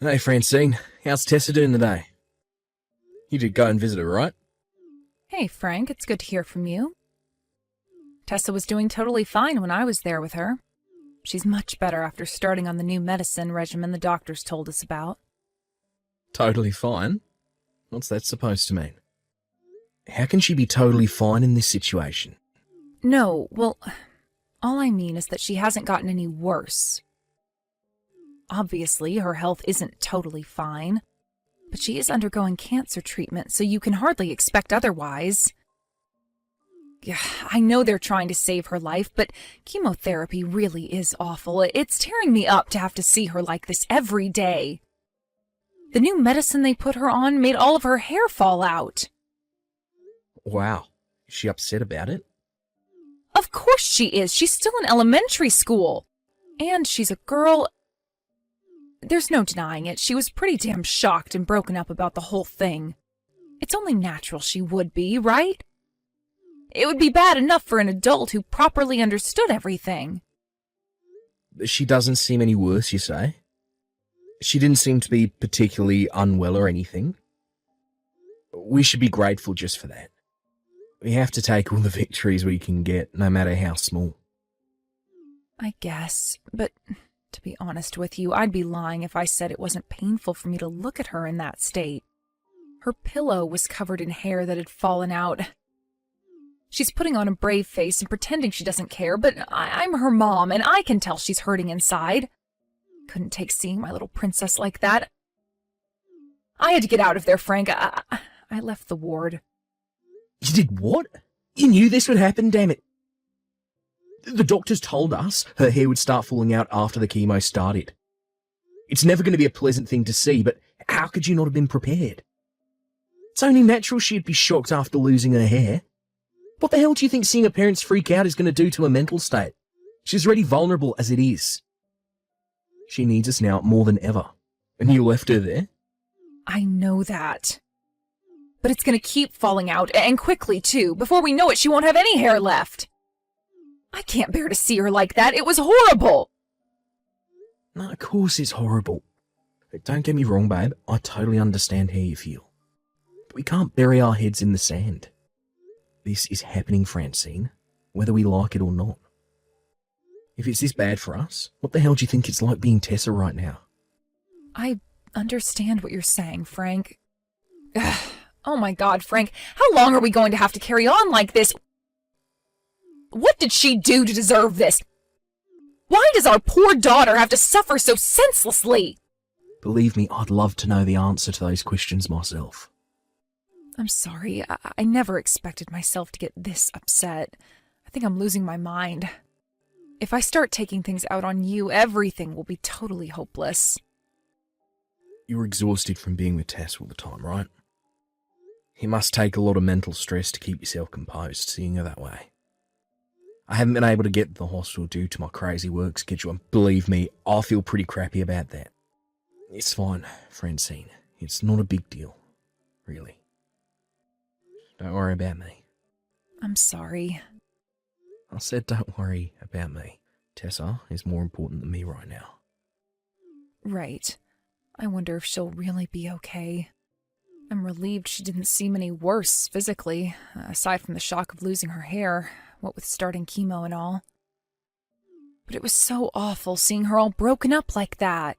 Hey Francine, how's Tessa doing today? You did go and visit her, right? Hey, Frank, it's good to hear from you. Tessa was doing totally fine when I was there with her. She's much better after starting on the new medicine regimen the doctors told us about. Totally fine? What's that supposed to mean? How can she be totally fine in this situation? No, well, all I mean is that she hasn't gotten any worse. Obviously, her health isn't totally fine, but she is undergoing cancer treatment, so you can hardly expect otherwise. Yeah, I know they're trying to save her life, but chemotherapy really is awful. It's tearing me up to have to see her like this every day. The new medicine they put her on made all of her hair fall out. Wow, is she upset about it? Of course she is. She's still in elementary school. And she's a girl. There's no denying it. She was pretty damn shocked and broken up about the whole thing. It's only natural she would be, right? It would be bad enough for an adult who properly understood everything. She doesn't seem any worse, you say? She didn't seem to be particularly unwell or anything. We should be grateful just for that. We have to take all the victories we can get, no matter how small. I guess, but to be honest with you, I'd be lying if I said it wasn't painful for me to look at her in that state. Her pillow was covered in hair that had fallen out. She's putting on a brave face and pretending she doesn't care, but I'm her mom, and I can tell she's hurting inside. Couldn't take seeing my little princess like that. I had to get out of there, Frank. I left the ward. You did what? You knew this would happen, damn it. The doctors told us her hair would start falling out after the chemo started. It's never going to be a pleasant thing to see, but how could you not have been prepared? It's only natural she'd be shocked after losing her hair. What the hell do you think seeing her parents freak out is going to do to her mental state? She's already vulnerable as it is. She needs us now more than ever. And you left her there? I know that. But it's going to keep falling out, and quickly, too. Before we know it, she won't have any hair left. I can't bear to see her like that. It was horrible. No, of course it's horrible. But don't get me wrong, babe. I totally understand how you feel. But we can't bury our heads in the sand. This is happening, Francine, whether we like it or not. If it's this bad for us, what the hell do you think it's like being Tessa right now? I understand what you're saying, Frank. Ugh. Oh my God, Frank, how long are we going to have to carry on like this? What did she do to deserve this? Why does our poor daughter have to suffer so senselessly? Believe me, I'd love to know the answer to those questions myself. I'm sorry. I never expected myself to get this upset. I think I'm losing my mind. If I start taking things out on you, everything will be totally hopeless. You're exhausted from being with Tess all the time, right? It must take a lot of mental stress to keep yourself composed, seeing her that way. I haven't been able to get to the hospital due to my crazy work schedule, and believe me, I feel pretty crappy about that. It's fine, Francine. It's not a big deal, really. Don't worry about me. I'm sorry. I said don't worry about me. Tessa is more important than me right now. Right. I wonder if she'll really be okay. I'm relieved she didn't seem any worse physically, aside from the shock of losing her hair, what with starting chemo and all. But it was so awful seeing her all broken up like that.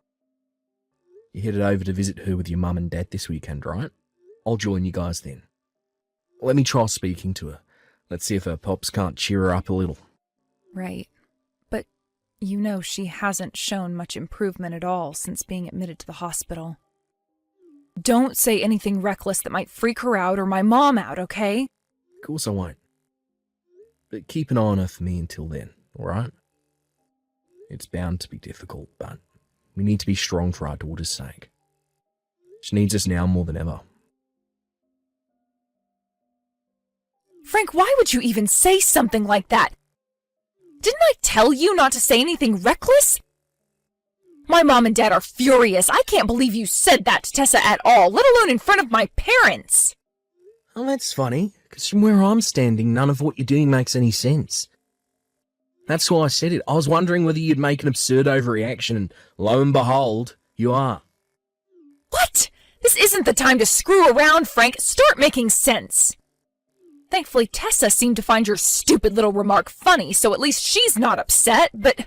You headed over to visit her with your mum and dad this weekend, right? I'll join you guys then. Let me try speaking to her. Let's see if her pops can't cheer her up a little. Right. But you know she hasn't shown much improvement at all since being admitted to the hospital. Don't say anything reckless that might freak her out or my mom out, okay? Of course I won't. But keep an eye on her for me until then, alright? It's bound to be difficult, but we need to be strong for our daughter's sake. She needs us now more than ever. Frank, why would you even say something like that? Didn't I tell you not to say anything reckless? My mom and dad are furious. I can't believe you said that to Tessa at all, let alone in front of my parents. Oh, that's funny, because from where I'm standing, none of what you're doing makes any sense. That's why I said it. I was wondering whether you'd make an absurd overreaction, and lo and behold, you are. What? This isn't the time to screw around, Frank. Start making sense. Thankfully, Tessa seemed to find your stupid little remark funny, so at least she's not upset, but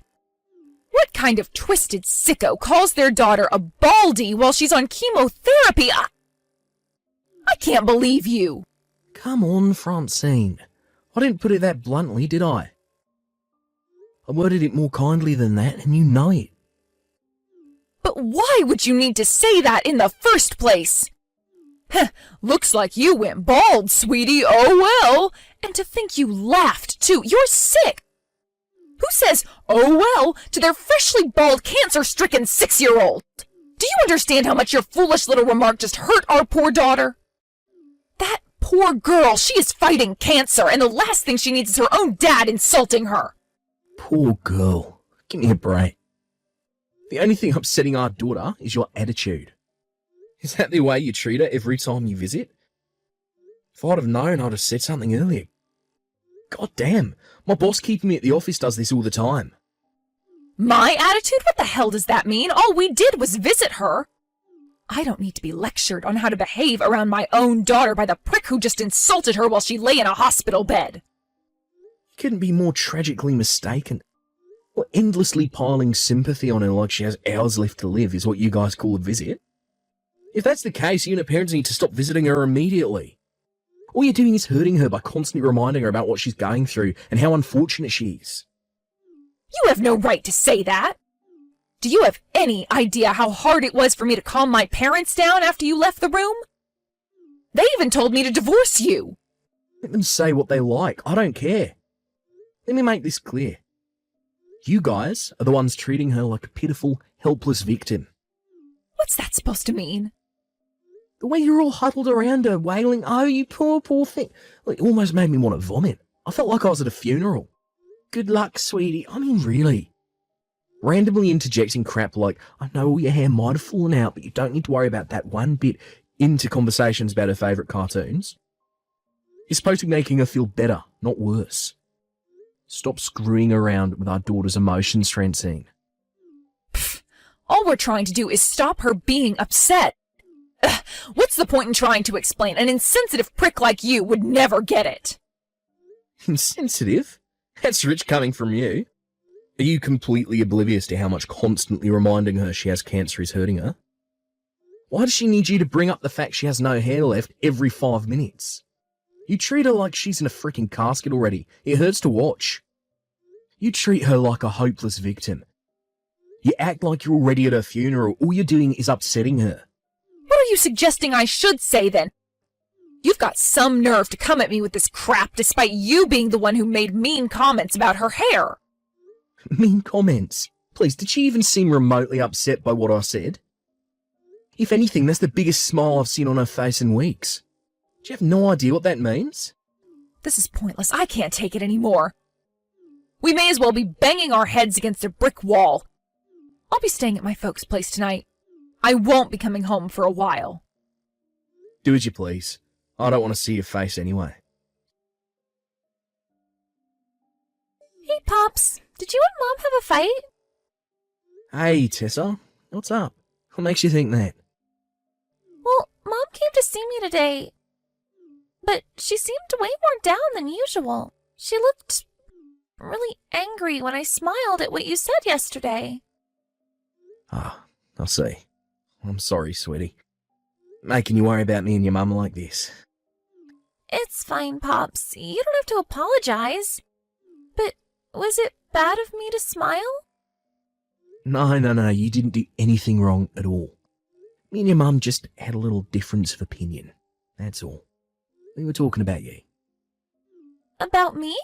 what kind of twisted sicko calls their daughter a baldy while she's on chemotherapy? I can't believe you. Come on, Francine. I didn't put it that bluntly, did I? I worded it more kindly than that, and you know it. But why would you need to say that in the first place? Heh, looks like you went bald, sweetie. Oh well. And to think you laughed, too. You're sick. Who says, oh well, to their freshly bald, cancer-stricken 6-year-old? Do you understand how much your foolish little remark just hurt our poor daughter? That poor girl, she is fighting cancer, and the last thing she needs is her own dad insulting her. Poor girl. Give me a break. The only thing upsetting our daughter is your attitude. Is that the way you treat her every time you visit? If I'd have known, I'd have said something earlier. God damn, my boss keeping me at the office does this all the time. My attitude? What the hell does that mean? All we did was visit her. I don't need to be lectured on how to behave around my own daughter by the prick who just insulted her while she lay in a hospital bed. You couldn't be more tragically mistaken. Well, endlessly piling sympathy on her like she has hours left to live is what you guys call a visit. If that's the case, you and her parents need to stop visiting her immediately. All you're doing is hurting her by constantly reminding her about what she's going through and how unfortunate she is. You have no right to say that. Do you have any idea how hard it was for me to calm my parents down after you left the room? They even told me to divorce you. Let them say what they like. I don't care. Let me make this clear. You guys are the ones treating her like a pitiful, helpless victim. What's that supposed to mean? The way you're all huddled around her, wailing, oh, you poor, poor thing. It almost made me want to vomit. I felt like I was at a funeral. Good luck, sweetie. I mean, really. Randomly interjecting crap like, I know all your hair might have fallen out, but you don't need to worry about that one bit, into conversations about her favourite cartoons. You're supposed to be making her feel better, not worse. Stop screwing around with our daughter's emotions, Francine. Pfft, all we're trying to do is stop her being upset. Ugh, what's the point in trying to explain? An insensitive prick like you would never get it. Insensitive? That's rich coming from you. Are you completely oblivious to how much constantly reminding her she has cancer is hurting her? Why does she need you to bring up the fact she has no hair left every 5 minutes? You treat her like she's in a freaking casket already. It hurts to watch. You treat her like a hopeless victim. You act like you're already at her funeral. All you're doing is upsetting her. What are you suggesting I should say, then? You've got some nerve to come at me with this crap despite you being the one who made mean comments about her hair. Mean comments? Please, did she even seem remotely upset by what I said? If anything, that's the biggest smile I've seen on her face in weeks. Do you have no idea what that means? This is pointless. I can't take it anymore. We may as well be banging our heads against a brick wall. I'll be staying at my folks' place tonight. I won't be coming home for a while. Do as you please. I don't want to see your face anyway. Hey, Pops. Did you and Mom have a fight? Hey, Tessa. What's up? What makes you think that? Well, Mom came to see me today, but she seemed way more down than usual. She looked really angry when I smiled at what you said yesterday. Ah, I see. I'm sorry, sweetie. Making you worry about me and your mum like this. It's fine, Pops. You don't have to apologize. But was it bad of me to smile? No, you didn't do anything wrong at all. Me and your mum just had a little difference of opinion. That's all. We were talking about you. About me?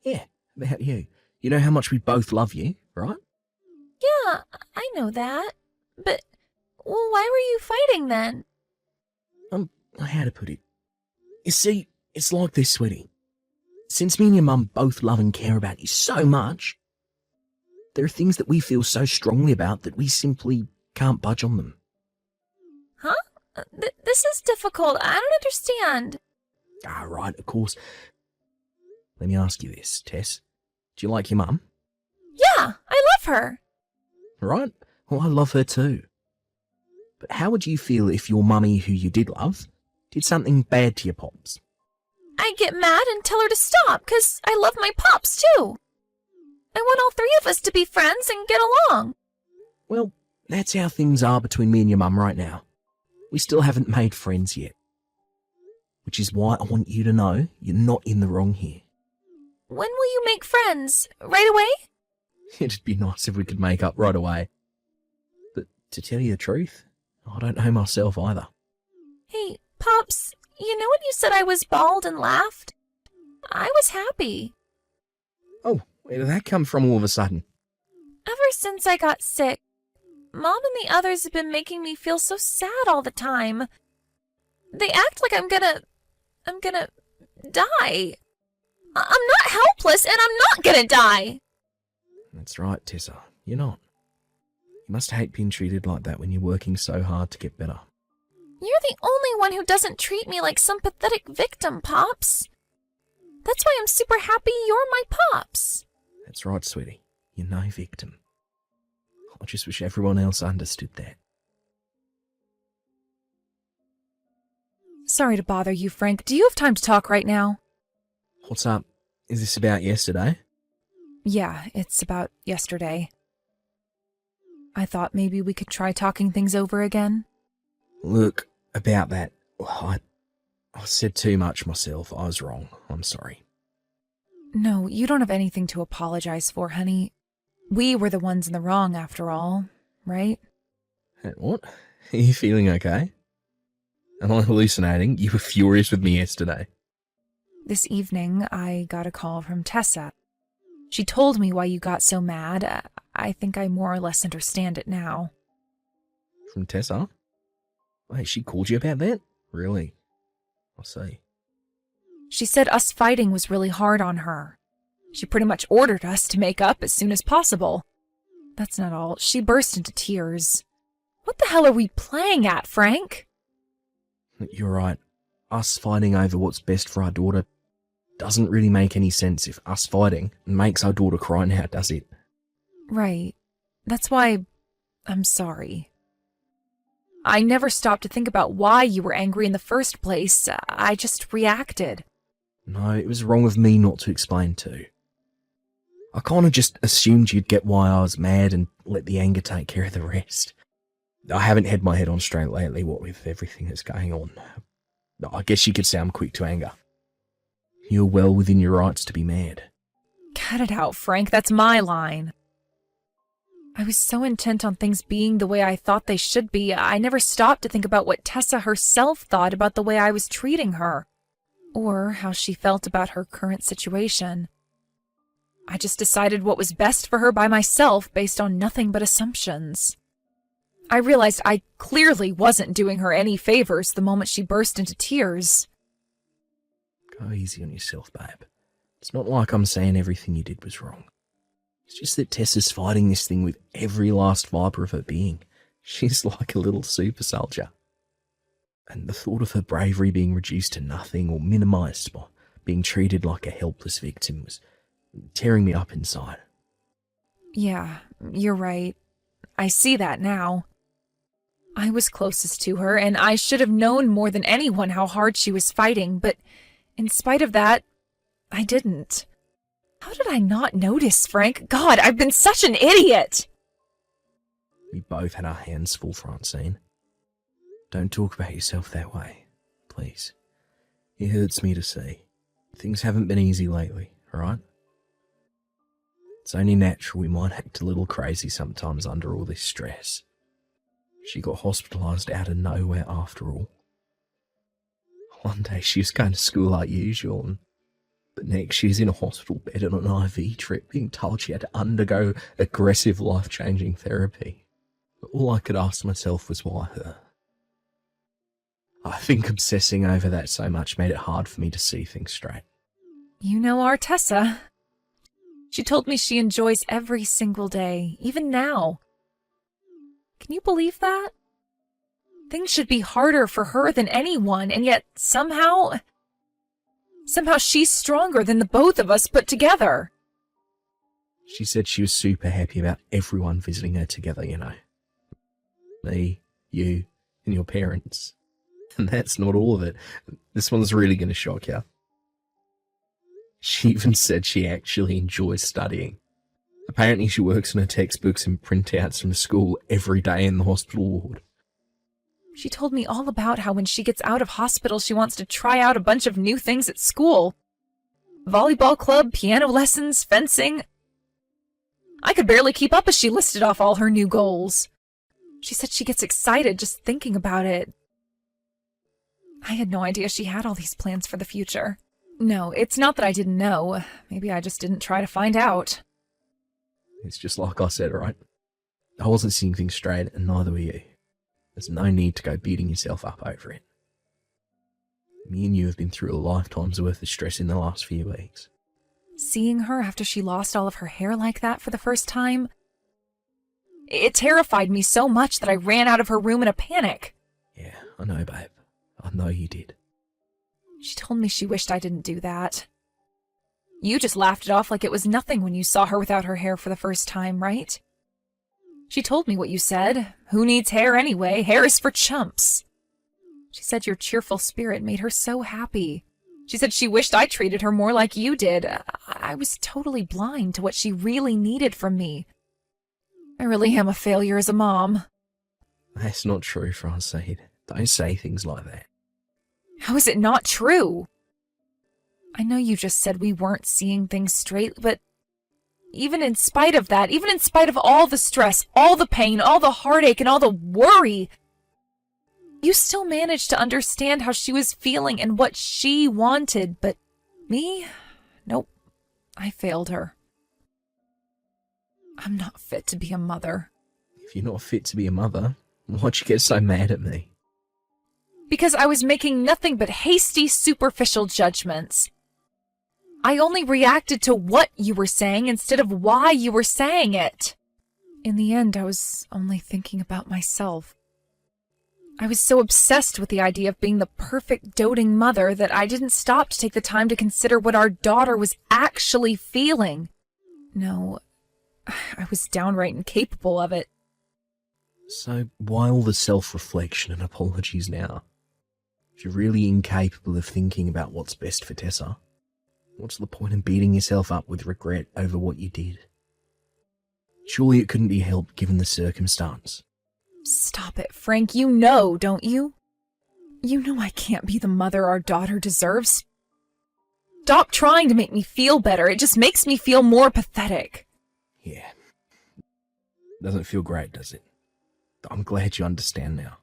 Yeah, about you. You know how much we both love you, right? Yeah, I know that. But, well, why were you fighting then? How to put it? You see, it's like this, sweetie. Since me and your mum both love and care about you so much, there are things that we feel so strongly about that we simply can't budge on them. Huh? This is difficult. I don't understand. Ah, right, of course. Let me ask you this, Tess. Do you like your mum? Yeah, I love her. Right? Well, I love her too. But how would you feel if your mummy, who you did love, did something bad to your pops? I'd get mad and tell her to stop, 'cause I love my pops too. I want all three of us to be friends and get along. Well, that's how things are between me and your mum right now. We still haven't made friends yet. Which is why I want you to know you're not in the wrong here. When will you make friends? Right away? It'd be nice if we could make up right away. But to tell you the truth, I don't know myself either. Hey, Pops, you know when you said I was bald and laughed? I was happy. Oh, where did that come from all of a sudden? Ever since I got sick, Mom and the others have been making me feel so sad all the time. They act like I'm gonna die. I'm not helpless and I'm not gonna die. That's right, Tessa. You're not. You must hate being treated like that when you're working so hard to get better. You're the only one who doesn't treat me like some pathetic victim, Pops. That's why I'm super happy you're my Pops. That's right, sweetie. You're no victim. I just wish everyone else understood that. Sorry to bother you, Frank. Do you have time to talk right now? What's up? Is this about yesterday? Yeah, it's about yesterday. I thought maybe we could try talking things over again. Look, about that, I said too much myself. I was wrong. I'm sorry. No, you don't have anything to apologize for, honey. We were the ones in the wrong after all, right? What? Are you feeling okay? Am I hallucinating? You were furious with me yesterday. This evening, I got a call from Tessa. She told me why you got so mad. I think I more or less understand it now. From Tessa? Wait, she called you about that? Really? I see. She said us fighting was really hard on her. She pretty much ordered us to make up as soon as possible. That's not all. She burst into tears. What the hell are we playing at, Frank? You're right. Us fighting over what's best for our daughter doesn't really make any sense if us fighting makes our daughter cry now, does it? Right. That's why I'm sorry. I never stopped to think about why you were angry in the first place. I just reacted. No, it was wrong of me not to explain too. I kind of just assumed you'd get why I was mad and let the anger take care of the rest. I haven't had my head on straight lately, what with everything that's going on. I guess you could say I'm quick to anger. You're well within your rights to be mad. Cut it out, Frank. That's my line. I was so intent on things being the way I thought they should be, I never stopped to think about what Tessa herself thought about the way I was treating her, or how she felt about her current situation. I just decided what was best for her by myself based on nothing but assumptions. I realized I clearly wasn't doing her any favors the moment she burst into tears. Go easy on yourself, babe. It's not like I'm saying everything you did was wrong. It's just that Tessa's fighting this thing with every last fibre of her being. She's like a little super soldier. And the thought of her bravery being reduced to nothing or minimised by being treated like a helpless victim was tearing me up inside. Yeah, you're right. I see that now. I was closest to her, and I should have known more than anyone how hard she was fighting, but in spite of that, I didn't. How did I not notice, Frank? God, I've been such an idiot! We both had our hands full, Francine. Don't talk about yourself that way, please. It hurts me to see. Things haven't been easy lately, right? It's only natural we might act a little crazy sometimes under all this stress. She got hospitalised out of nowhere after all. One day she was going to school like usual, and the next she's in a hospital bed on an IV trip being told she had to undergo aggressive life-changing therapy. But all I could ask myself was why her? I think obsessing over that so much made it hard for me to see things straight. You know our Tessa. She told me she enjoys every single day, even now. Can you believe that? Things should be harder for her than anyone, and yet somehow she's stronger than the both of us put together. She said she was super happy about everyone visiting her together, you know. Me, you, and your parents. And that's not all of it. This one's really going to shock you. She even said she actually enjoys studying. Apparently she works on her textbooks and printouts from school every day in the hospital ward. She told me all about how when she gets out of hospital, she wants to try out a bunch of new things at school. Volleyball club, piano lessons, fencing. I could barely keep up as she listed off all her new goals. She said she gets excited just thinking about it. I had no idea she had all these plans for the future. No, it's not that I didn't know. Maybe I just didn't try to find out. It's just like I said, right? I wasn't seeing things straight, and neither were you. There's no need to go beating yourself up over it. Me and you have been through a lifetime's worth of stress in the last few weeks. Seeing her after she lost all of her hair like that for the first time, it terrified me so much that I ran out of her room in a panic. Yeah, I know, babe. I know you did. She told me she wished I didn't do that. You just laughed it off like it was nothing when you saw her without her hair for the first time, right? She told me what you said. Who needs hair anyway? Hair is for chumps. She said your cheerful spirit made her so happy. She said she wished I treated her more like you did. I was totally blind to what she really needed from me. I really am a failure as a mom. That's not true, Francine. Don't say things like that. How is it not true? I know you just said we weren't seeing things straight, but even in spite of that, even in spite of all the stress, all the pain, all the heartache, and all the worry, you still managed to understand how she was feeling and what she wanted. But me? Nope. I failed her. I'm not fit to be a mother. If you're not fit to be a mother, why'd you get so mad at me? Because I was making nothing but hasty, superficial judgments. I only reacted to what you were saying instead of why you were saying it. In the end, I was only thinking about myself. I was so obsessed with the idea of being the perfect doting mother that I didn't stop to take the time to consider what our daughter was actually feeling. No, I was downright incapable of it. So why all the self-reflection and apologies now? If you're really incapable of thinking about what's best for Tessa, what's the point in beating yourself up with regret over what you did? Surely it couldn't be helped given the circumstance. Stop it, Frank. You know, don't you? You know I can't be the mother our daughter deserves. Stop trying to make me feel better. It just makes me feel more pathetic. Yeah. Doesn't feel great, does it? I'm glad you understand now.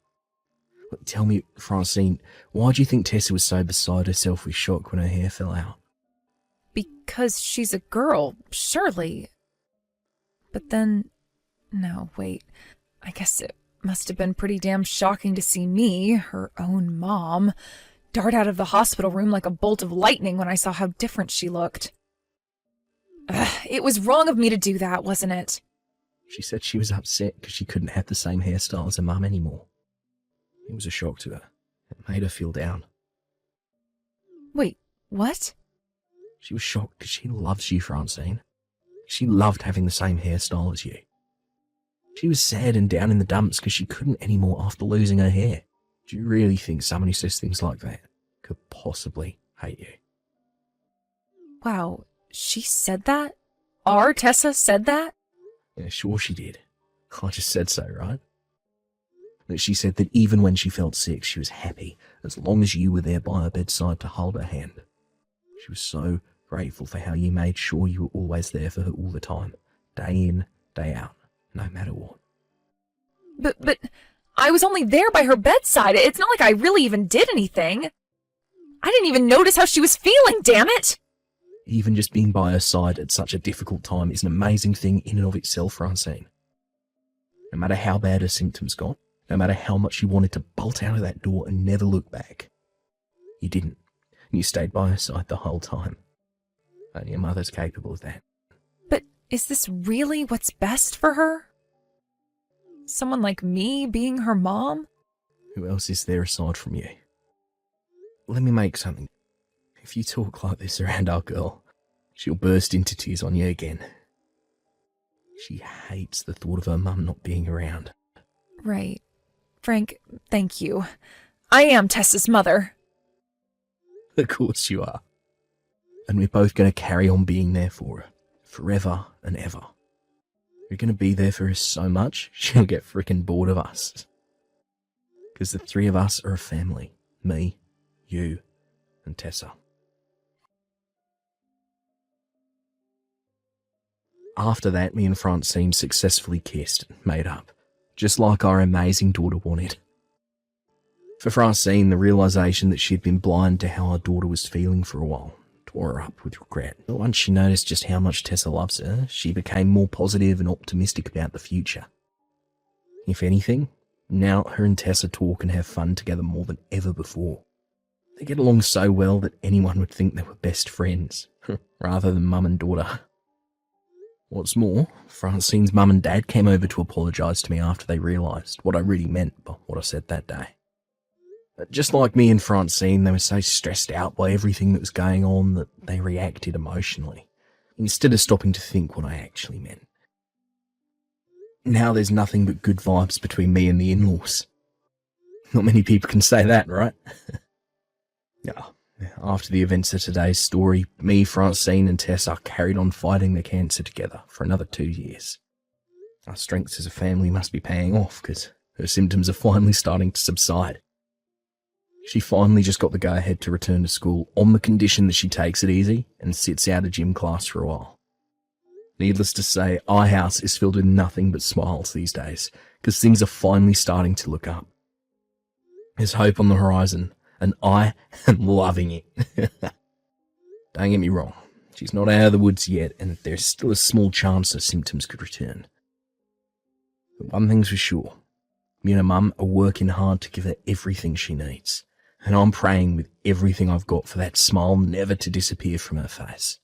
Look, tell me, Francine, why do you think Tessa was so beside herself with shock when her hair fell out? Because she's a girl, surely. But then... No, wait. I guess it must have been pretty damn shocking to see me, her own mom, dart out of the hospital room like a bolt of lightning when I saw how different she looked. It was wrong of me to do that, wasn't it? She said she was upset because she couldn't have the same hairstyle as her mum anymore. It was a shock to her. It made her feel down. Wait, what? She was shocked because she loves you, Francine. She loved having the same hairstyle as you. She was sad and down in the dumps because she couldn't anymore after losing her hair. Do you really think someone who says things like that could possibly hate you? Wow, she said that? Our Tessa said that? Yeah, sure she did. I just said so, right? That she said that even when she felt sick, she was happy as long as you were there by her bedside to hold her hand. She was so grateful for how you made sure you were always there for her all the time, day in, day out, no matter what. But I was only there by her bedside. It's not like I really even did anything. I didn't even notice how she was feeling, damn it! Even just being by her side at such a difficult time is an amazing thing in and of itself, Francine. No matter how bad her symptoms got, no matter how much you wanted to bolt out of that door and never look back, you didn't. You stayed by her side the whole time. Only a mother's capable of that. But is this really what's best for her? Someone like me being her mom? Who else is there aside from you? Let me make something. If you talk like this around our girl, she'll burst into tears on you again. She hates the thought of her mum not being around. Right. Frank, thank you. I am Tessa's mother. Of course you are. And we're both going to carry on being there for her, forever and ever. We're going to be there for her so much, she'll get frickin' bored of us. Because the three of us are a family. Me, you, and Tessa. After that, me and Francine successfully kissed and made up, just like our amazing daughter wanted. For Francine, the realisation that she had been blind to how our daughter was feeling for a while tore her up with regret. But once she noticed just how much Tessa loves her, she became more positive and optimistic about the future. If anything, now her and Tessa talk and have fun together more than ever before. They get along so well that anyone would think they were best friends, rather than mum and daughter. What's more, Francine's mum and dad came over to apologise to me after they realised what I really meant by what I said that day. But just like me and Francine, they were so stressed out by everything that was going on that they reacted emotionally, instead of stopping to think what I actually meant. Now there's nothing but good vibes between me and the in-laws. Not many people can say that, right? After the events of today's story, me, Francine and Tessa carried on fighting the cancer together for another 2 years. Our strengths as a family must be paying off because her symptoms are finally starting to subside. She finally just got the go-ahead to return to school on the condition that she takes it easy and sits out a gym class for a while. Needless to say, our house is filled with nothing but smiles these days because things are finally starting to look up. There's hope on the horizon, and I am loving it. Don't get me wrong, she's not out of the woods yet, and there's still a small chance her symptoms could return. But one thing's for sure, me and her mum are working hard to give her everything she needs, and I'm praying with everything I've got for that smile never to disappear from her face.